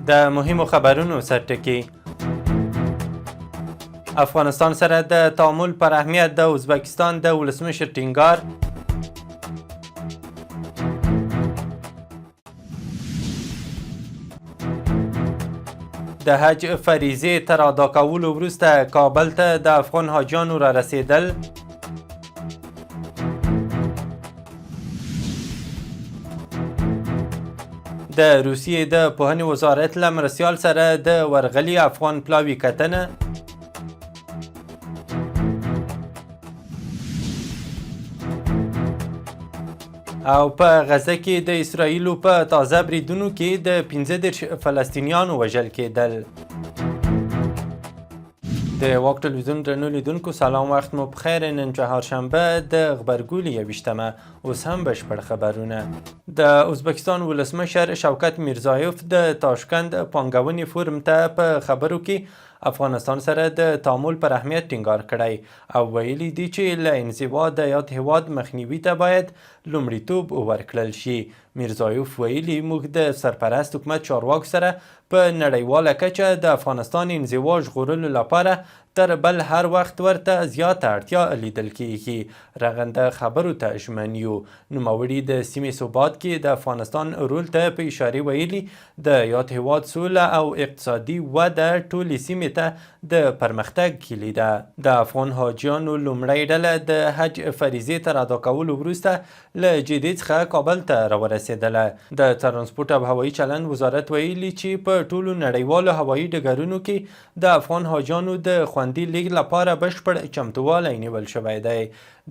د مهمو خبرونو سرټکي. افغانستان سره د تعامل پر اهمیت د ازبکستان د ولسمشر ټینګار. د حج فریضې تر ادا کولو وروسته کابل ته د افغان حاجیانو را رسیدل. د روسیې د پوهنې وزارت له مرستیال سره د ورغلي افغان پلاوي کتنه. او په غزه کې د اسرائیلو په تازه بریدونو کې د 15 فلسطینیانو وژل کېدل. د واک ټلویزیون درنو لیدونکو سلام، وخت مو بخیر. نن چهارشنبه د غبرګولي 21مه. اوس هم بشپړ خبرونه. د ازبکستان ولسمشر شوکت میرزایوف د تاشکند پانګونې فورم ته په خبرو کې افغانستان سره د تعامل پر اهمیت ټینګار کړی او ویلي دي چې له انزوا د یاد هیواد مخنیوي ته باید لومړیتوب ورکړل شي. میرزایوف ویلي موږ د سرپرست حکومت چارواکو سره په نړیواله کچه د افغانستان انزوا ژغورلو لپاره تر بل هر وخت ورته زیاته اړتیا لیدل کیږي. رغنده خبرو ته ژمن یو. نوموړي د سیمې ثبات کې د افغانستان رول ته په اشاره ویلي د یاد هیواد سوله او اقتصادي وده ټولې سیمې ته د پرمختګ کلي ده. د افغان حاجیانو لومړۍ ډله د حج فریضې تر ادا کولو وروسته له جدې څخه کابل ته راورسېدله. د ترانسپورت او هوایي چلند وزارت ویلي چې په ټولو نړیوالو هوایي ډګرونو کې د افغان حاجیانو د خوندي لیږد لپاره بشپړ چمتووالی نیول شوی دی.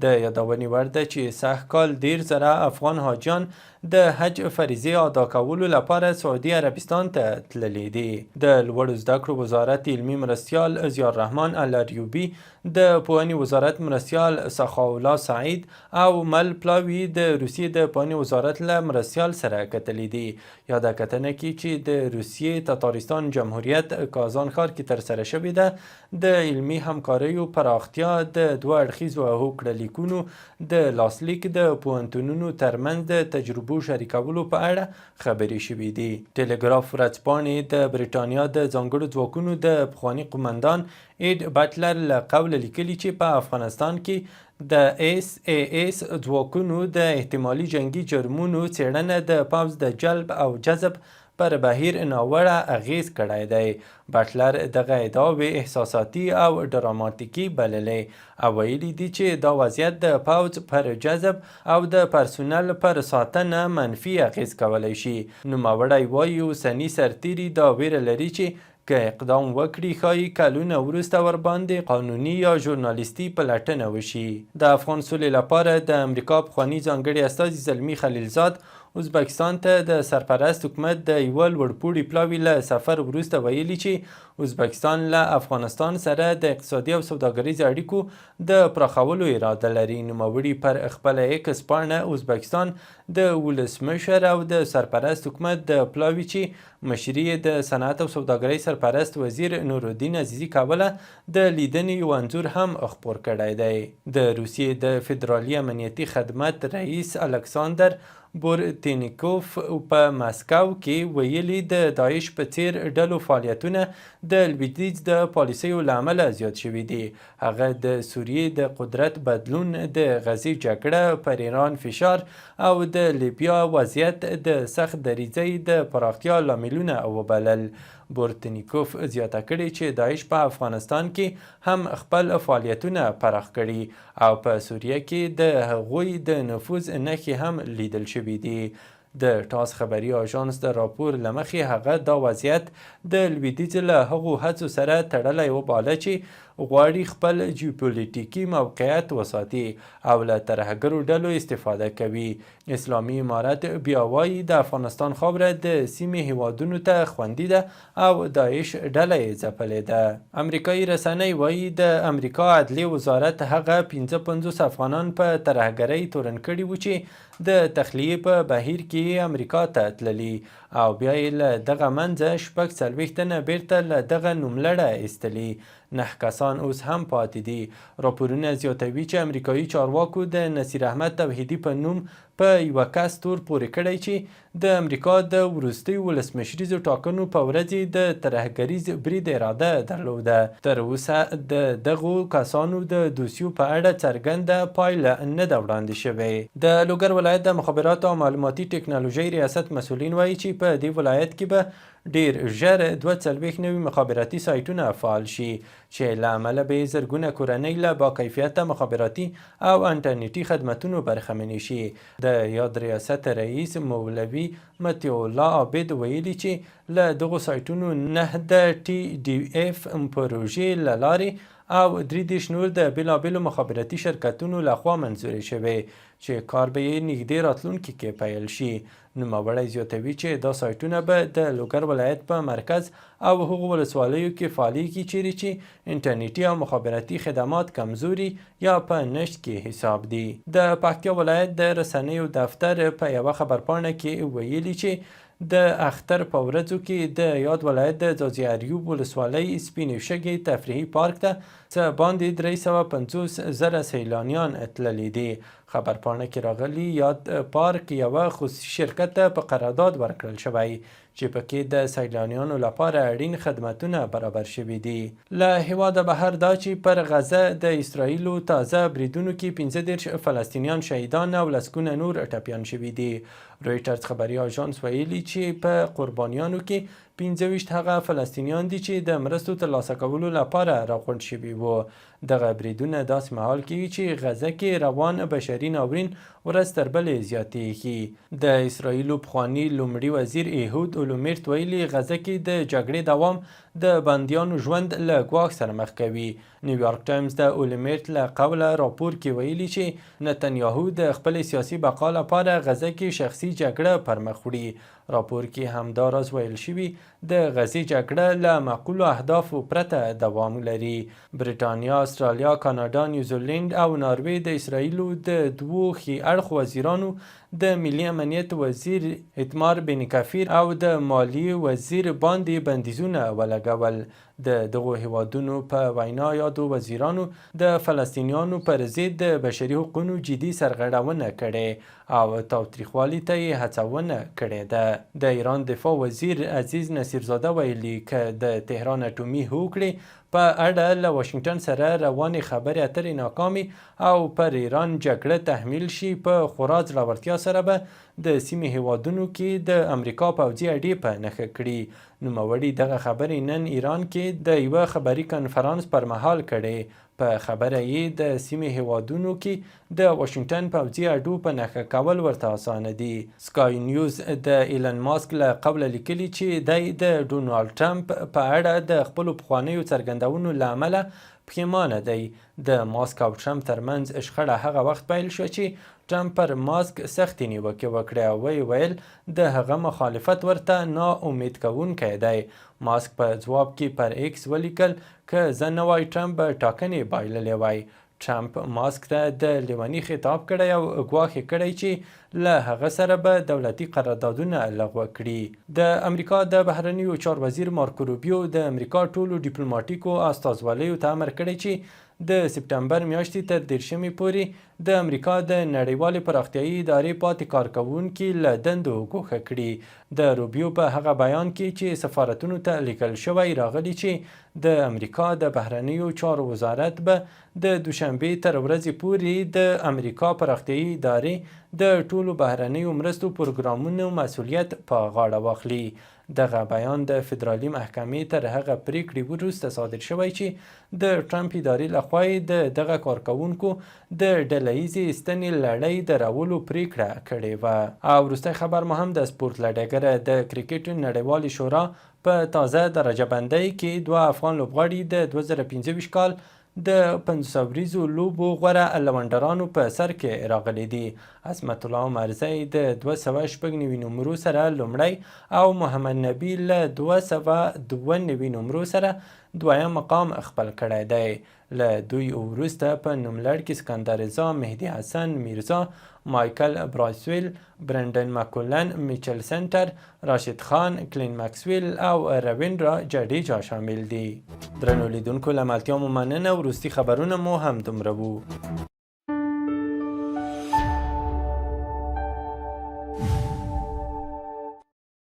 د یادونې وړ ده چې سږکال 10,000 افغان حاجیان د حج فریضې ادا کولو لپاره سعودي عربستان ته تللي دي. د لوړو زده کړو وزارت علمي مرستیال ضیاءالرحمن الاریوبي، د پوهنې وزارت مرستیال سخاءالله سعید او مل پلاوي د روسیې د پوهنې وزارت له مرستیال سره کتلي دي. یاده کتنه کې چې د روسیې تتارستان جمهوریت کازان ښار کې ترسره شوې ده، د علمي همکاریو پراختیا، د دوه اړخیزو هوکړه لیکونو د لاسلیک، د پوهنتونونو ترمنځ د تجربو شریکولو په اړه خبرې شوې دي. ټلګراف ورځپاڼې د بریټانیا د ځانګړو ځواکونو د پخواني قومندان ایډ بټلر له قوله لیکلي چې په افغانستان کې د SAS ځواکونو د احتمالي جنگي جرمونو څېړنه د پوځ د جلب او جذب پر بهیر ناوړه اغیز کړی دی. بټلر دغه ادعاوې احساساتي او ډراماتیکي بللې او ویلي دي چې دا وضعیت د پوځ پر جذب او د پرسونل پر ساتنه منفي اغیز کولی شي. نوموړی وایي اوسني سرتیري دا ویره لري چې که اقدام وکړي ښایي کلونه وروسته ورباندې قانوني یا ژورنالیستي پلټنه وشي. د افغان سولې لپاره د امریکا پخواني ځانګړي استازي زلمي خلیلزاد ازبکستان ته د سرپرست حکومت د یوه لوړپوړي پلاوي له سفر وروسته ویلي چې ازبکستان له افغانستان سره د اقتصادي او سوداګریزو اړیکو د پراخولو اراده لري. نوموړي پر خپله ایکس پاڼه ازبکستان د ولسمشر او د سرپرست حکومت د پلاوي چې مشري د صنعت او سوداګرۍ سرپرست وزیر نورالدین عزیزي کوله د لیدنې یو انځور هم خپور کړی دی. د روسیې د فدرالي امنیتي خدمت رئیس الکساندر بورتنیکوف په مسکو کې ویلي د داعش په څیر ډلو فعالیتونه د لویدیځ د پالیسیو له امله زیات شوي دي. هغه د سوریې د قدرت بدلون، د غزې جګړه، پر ایران فشار او د لیبیا وضعیت د سخت دریځۍ د پراختیا لاملونه وبلل. بورتنیکوف زیاته کړې چې داعش په افغانستان کې هم خپل فعالیتونه پراخ کړي او په سوریه کې د هغوی د نفوذ نښې هم لیدل شوي دي. د ټاس خبري آژانس د راپور له مخې هغه دا وضعیت د لویدیځ له هغو هڅو سره تړلی وباله چې غواړي خپل جیوپولیټیکي موقعیت وساتي او له ترهګرو ډلو استفاده کوي. اسلامي امارت بیا وایي د افغانستان خاوره د سیمې هیوادونو ته خوندي ده او داعش ډله یې ځپلې ده. امریکایي رسنۍ وایي د امریکا عدلیې وزارت هغه 55 افغانان په ترهګرۍ تورن کړي وو چې د تخلیې په بهیر کې امریکا ته تللي او بیا یې له دغه منځه 46 تنه بیرته له دغه نوملړه ایستلي. 9 کسان اوس هم پاتې دي. راپورونه زیاتوي چې امریکایي چارواکو د نصیر احمد توحیدي په نوم په یوه کس تور پورې کړی چې د امریکا د وروستیو ولسمشریزو ټاکنو په ورځ د ترهګریز برید اراده درلوده. تر اوسه د دغو کسانو د دوسیو په اړه څرګنده پایله نه ده وړاندې شوې. د لوګر ولایت د مخابراتو او معلوماتي ټکنالوژۍ ریاست مسؤلین وایي چې په دې ولایت کې به ډیر ژر 42 نوي مخابراتي سایټونه فعال شي چې له امله به زرګونه کورنۍ له باکیفیته مخابراتي او انټرنیټي خدمتونو برخمنې شي. د یاد ریاست رئیس مولوي مطیع الله عابد ویلي چې له دغو سایټونو 9 د ټي ډي اف پروژې له لارې او 33 نور د بېلابېلو مخابراتي شرکتونو لخوا منظورې شوې چې کار به یې نږدې راتلونکي کې پیل شي. نوموړی زیاتوي چې دا سایټونه به د لوګر ولایت په مرکز او هغو ولسوالیو کې فعالیږي چیرې چې انټرنیټي او مخابراتي خدمات کمزوري یا په نشت کې حساب دي. د پکتیا ولایت د رسنیو دفتر په یوه خبرپاڼه کې ویلي چې د اختر په ورځو کې د یاد ولایت د ځاځي اریوب ولسوالۍ سپینې شګې تفریحي پارک ته څه باندې 350,000 سیلانیان تللي دي. خبرپاڼه کې راغلي یاد پارک یوه خصوصي شرکت ته په قرارداد ورکړل شوی چې پکې د سیلانیانو لپاره اړین خدمتونه برابر شوي دي. له هیواده بهر دا چې پر غزه د اسرائیلو تازه بریدونو کې 15 فلسطینیان شهیدان او لسګونه نور ټپیان شوي دي. رویټرز خبري آژانس ویلي چې په قربانیانو کې 25 هغه فلسطینیان دي چې د مرستو ترلاسه کولو لپاره راغونډ شوي وو. دغه بریدونه داسې مهال کوي چې غزه کې روان بشري ناورین ورځ تر بلې زیاتېږي. د اسرائیلو پخواني لومړي وزیر ایهود اولومیرت ویلي غزه کې د جګړې دوام د بندیانو ژوند له ګواښ سره مخ کوي. نیویارک ټایمز د اولومیرت له قوله راپور کې ویلي چې نتنیاهو د خپل سیاسي بقا لپاره غزه کې شخصي جګړه پر مخ وړي. راپور کې همداراز ویل شوي د غزې جګړه له معقولو اهدافو پرته دوام لري. بریټانیا، استرالیا، کاناډا، نیوزیلند او ناروې د اسرائیلو د دوو ښي اړخ وزیرانو د ملي امنیت وزیر ایتمار بن کفیر او د مالیې وزیر باندې بندیزونه ولګول. د دغو هیوادونو په وینا یادو وزیرانو د فلسطینیانو پر ضد د بشري حقوقو جدي سرغړونه کړې او تاوتریخوالي ته یې هڅونه کړې ده. د ایران دفاع وزیر عزیز نصیرزاده ویلي که د تهران اټومي هوکړې په اړه له واشنګټن سره روانې خبرې اترې ناکامې او پر ایران جګړه تحمیل شي په خورا زړورتیا سره به د سیمې هیوادونو کې د امریکا پوځي اډې په نښه کړي. نوموړي دغه خبرې نن ایران کې د یوه خبري کنفرانس پر مهال کړې. په خبره یې د سیمې هیوادونو کې د واشنګټن پوځي اډو په نښه کول ورته اسانه دي. سکای نیوز د ایلن ماسک له قوله لیکلي چې دی د ډونالډ ټرمپ په اړه د خپلو پخوانیو څرګندونو له امله پښیمانه دی. د ماسک او ټرمپ ترمنځ شخړه هغه وخت پیل شوه چې ټرمپ پر ماسک سختې نیوکې وکړې او ویې ویل د هغه مخالفت ورته ناامید کوونکی دی. ماسک په ځواب کې پر ایکس ولیکل که زه نه وای ټرمپ به ټاکنې بایللې وای. ټرمپ ماسک ته د لیوني خطاب کړی او ګواښ یې کړی چې له هغه سره به دولتي قراردادونه لغوه کړي. د امریکا د بهرنیو چارو وزیر مارکو روبیو د امریکا ټولو ډیپلوماټیکو استازوالیو ته امر کړی چې د سپټمبر میاشتې تر 13 پورې د امریکا د نړیوالې پراختیایي ادارې پاتې کارکوونکي له دندو ګوښه کړي. د روبیو په هغه بیان کې چې سفارتونو ته لیکل شوی راغلی چې د امریکا د بهرنیو چارو وزارت به د دوشنبې تر ورځې پورې د امریکا پراختیایي ادارې د ټولو بهرنیو مرستو پروګرامونو مسؤلیت په غاړه واخلي. دغه بیان د فدرالي محکمې تر هغه پریکړې وروسته صادر شوی چې د ټرمپ ادارې لخوا د دغه کارکوونکو د ډلهییزې ایستنې لړۍ درولو پریکړه کړې وه. او وروستی خبر مو هم د سپورت له ډګره د کرکټ نړیوالې شورا په تازه درجه بندۍ کې 2 افغان لوبغاړي د 2025 کال د 500 ورځو لوبو غوره لونډرانو په سر کې راغلي دي. عظمت الله عمرزی د 296 نمرو سره لومړی او محمد نبی له 202 نمرو سره دویم مقام خپل کړی دی. له دوی وروسته په نوملړ کې سکندر رضا، مهدي حسن میرزا، مایکل برایسویل، برندن مکولن، میچل سنټر، راشد خان، کلین مکسویل او رویندرا جډیجا شامل دي. درنو لیدونکو له ملتیا مو مننه. وروستي خبرونه مو هم دومره وو.